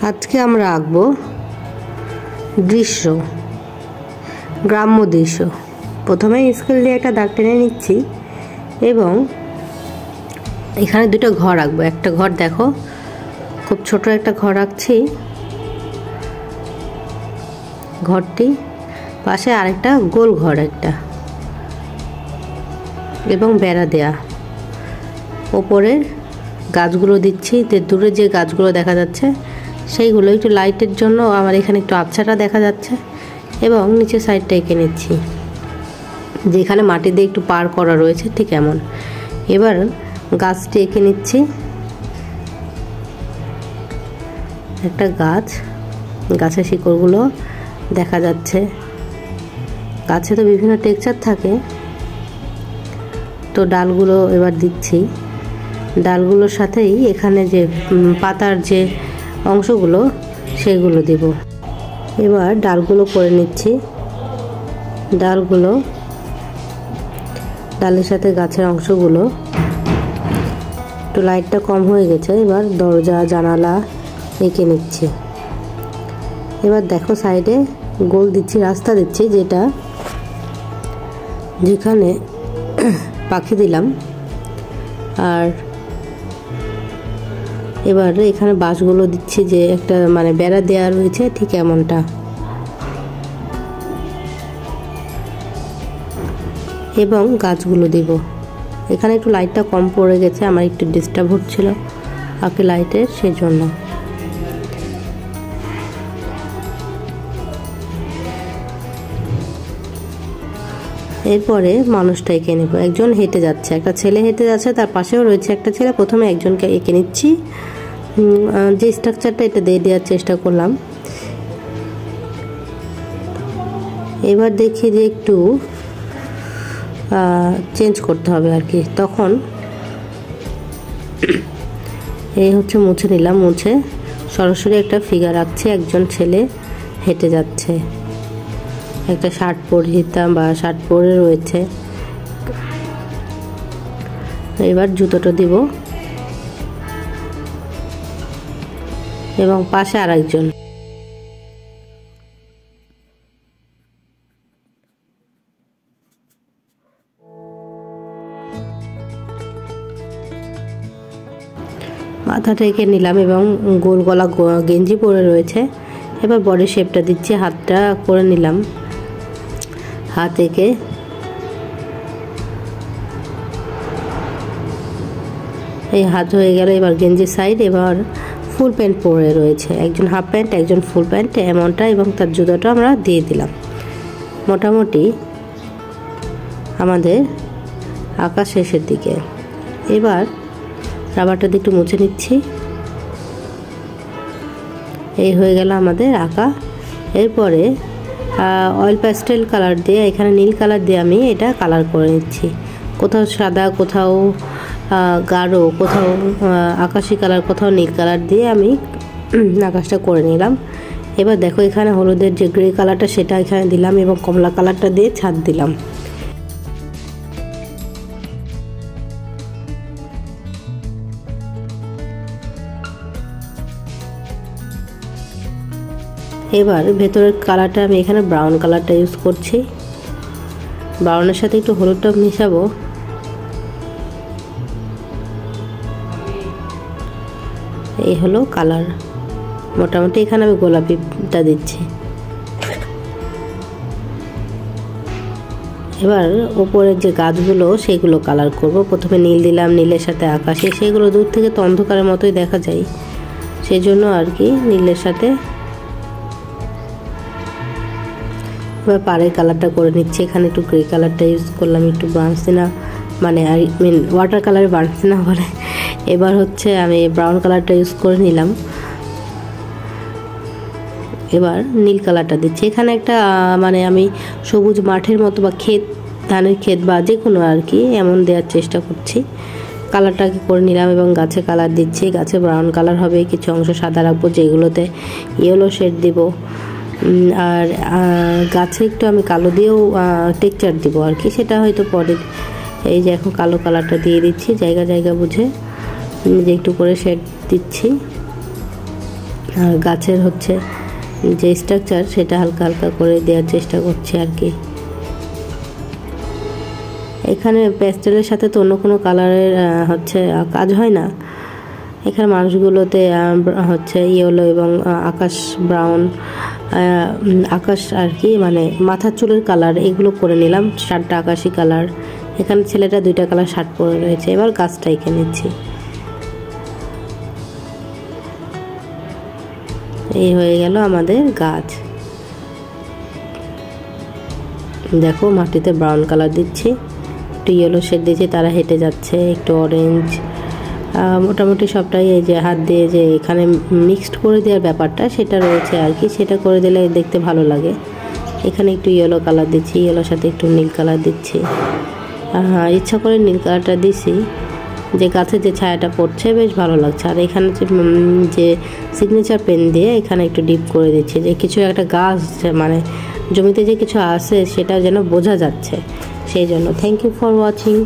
আজকে আমরা আঁকবো দৃশ্য, গ্রাম্য দৃশ্য। প্রথমে স্কেল দিয়ে একটা দাগ টেনে নিচ্ছি এবং এখানে দুটো ঘর আঁকবো। একটা ঘর দেখো, খুব ছোট একটা ঘর আঁকছি, ঘরটি পাশে আরেকটা গোল ঘর একটা এবং বেড়া দেয়া। ওপরে গাছগুলো দিচ্ছি, দূরে যে গাছগুলো দেখা যাচ্ছে সেইগুলো একটু লাইটের জন্য আমার এখানে একটু আবছাটা দেখা যাচ্ছে এবং নিচের সাইডটা এঁকে নিচ্ছি, যেখানে মাটি দিয়ে একটু পার করা রয়েছে ঠিক এমন। এবার গাছটি এঁকে নিচ্ছি, একটা গাছ, গাছের শিকড়গুলো দেখা যাচ্ছে। গাছে তো বিভিন্ন টেক্সচার থাকে, তো ডালগুলো এবার দিচ্ছি। ডালগুলোর সাথেই এখানে যে পাতার যে অংশগুলো সেগুলো দেব। এবার ডালগুলো করে নিচ্ছি, ডালের সাথে গাছের অংশগুলো। একটু লাইটটা কম হয়ে গেছে, এবার দরজা জানালা এঁকে নিচ্ছি। এবার দেখো সাইডে গোল দিচ্ছি, রাস্তা দিচ্ছি, যেখানে পাখি দিলাম। আর এবার এখানে বাঁশগুলো দিচ্ছি, যে একটা মানে বেড়া দেওয়া রয়েছে ঠিক এমনটা। এবং গাছগুলো দিব। এখানে একটু লাইটটা কম পড়ে গেছে, আমার একটু ডিস্টার্ব হচ্ছিল আঁকে লাইটের, সেজন্য। এরপরে মানুষটা এঁকে নেব। একজন হেঁটে যাচ্ছে, একটা ছেলে হেঁটে যাচ্ছে, তার পাশেও রয়েছে একটা ছেলে। প্রথমে একজনকে এঁকে নিচ্ছি, যে স্ট্রাকচারটা এটা দিয়ে দেওয়ার চেষ্টা করলাম। এবার দেখি যে একটু চেঞ্জ করতে হবে আর কি। তখন এই হচ্ছে মুছে নিলাম, মুছে সরাসরি একটা ফিগার আঁকছি। একজন ছেলে হেঁটে যাচ্ছে, একটা শার্ট পরিহিতা বা শার্ট পরে রয়েছে। এবার জুতোটা দিব এবং পাশে আরেকজন। মাথাটা এঁকে নিলাম এবং গোল গলা গেঞ্জি পরে রয়েছে। এবার বডি শেপটা দিচ্ছি, হাতটা করে নিলাম, হাত এঁকে এই হাত হয়ে গেল। এবার গেঞ্জি সাইড, এবার ফুল প্যান্ট পরে রয়েছে, একজন হাফ প্যান্ট একজন ফুল প্যান্ট এমনটা, এবং তার জুতোটা আমরা দিয়ে দিলাম। মোটামুটি আমাদের আঁকা শেষের দিকে। এবার রাবারটা দিয়ে একটু মুছে নিচ্ছি। এই হয়ে গেল আমাদের আঁকা। এরপরে অয়েল প্যাস্টেল কালার দিয়ে, এখানে নীল কালার দিয়ে আমি এটা কালার করে নিচ্ছি। কোথাও সাদা, কোথাও গাঢ়, কোথাও আকাশি কালার, কোথাও নীল কালার দিয়ে আমি আকাশটা করে নিলাম। এবার দেখো এখানে হলুদের যে গ্রে কালারটা সেটা এখানে দিলাম এবং কমলা কালারটা দিয়ে ছাদ দিলাম। এবার ভেতরের কালারটা আমি এখানে ব্রাউন কালারটা ইউজ করছি। ব্রাউনের সাথে একটু হলুদটা মিশাবো। এই হলো কালার। মোটামুটি এখানে আমি গোলাপিটা দিচ্ছি। এবার ওপরের যে গাছগুলো সেগুলো কালার করব। প্রথমে নীল দিলাম, নীলের সাথে আকাশে, সেগুলো দূর থেকে তো অন্ধকারের মতোই দেখা যায়, সেজন্য আর কি নীলের সাথে। এবার পাড়ের কালারটা করে নিচ্ছি। এখানে একটু গ্রে কালারটা ইউজ করলাম, একটু বার্নসিনা মানে ওয়াটার কালারে বার্নসিনা বলে। এবার হচ্ছে আমি ব্রাউন কালারটা ইউজ করে নিলাম। এবার নীল কালারটা দিচ্ছি। এখানে একটা মানে আমি সবুজ মাঠের মতো বা ক্ষেত, ধানের ক্ষেত বা যে কোনো আর কি এমন দেওয়ার চেষ্টা করছি। কালারটাকে করে নিলাম এবং গাছে কালার দিচ্ছি। গাছে ব্রাউন কালার হবে, কিছু অংশ সাদা রাখবো, যেগুলোতে ইয়েলো শেড দিব। আর গাছে একটু আমি কালো দিয়েও টেক্সচার দিব আর কি, সেটা হয়তো পরে। এই যে এখন কালো কালারটা দিয়ে দিচ্ছি জায়গা জায়গা বুঝে, যে একটু করে শেড দিচ্ছি। আর গাছের হচ্ছে যে স্ট্রাকচার সেটা হালকা হালকা করে দেওয়ার চেষ্টা করছি আর কি। এখানে প্যাস্টেলের সাথে তো অন্য কোনো কালারের হচ্ছে কাজ হয় না। এখানে মানুষগুলোতে হচ্ছে ইয়েলো এবং আকাশ ব্রাউন, আকাশ আর কি, মানে মাথার চুলের কালার এগুলো করে নিলাম। শার্টটা আকাশি কালার, এখানে ছেলেটা 2টা কালার শার্ট পরে রয়েছে। এবার গাছটা এঁকে নিচ্ছি। এই হয়ে গেল আমাদের গাছ। দেখো মাটিতে ব্রাউন কালার দিচ্ছি, একটু ইয়েলো শেড দিয়েছি, তারা হেঁটে যাচ্ছে, একটু অরেঞ্জ, মোটামুটি সবটাই এই যে হাত দিয়ে যে এখানে মিক্সড করে দেওয়ার ব্যাপারটা সেটা রয়েছে আর কি। সেটা করে দিলে দেখতে ভালো লাগে। এখানে একটু ইয়েলো কালার দিচ্ছি, ইয়েলোর সাথে একটু নীল কালার দিচ্ছি। ইচ্ছা করে নীল কালারটা দিছি, যে গাছের যে ছায়াটা পড়ছে বেশ ভালো লাগছে। আর এখানে যে সিগনেচার পেন দিয়ে এখানে একটু ডিপ করে দিচ্ছি, যে কিছু একটা গাছ মানে জমিতে যে কিছু আছে সেটা যেন বোঝা যাচ্ছে, সেই জন্য। Thank you for watching.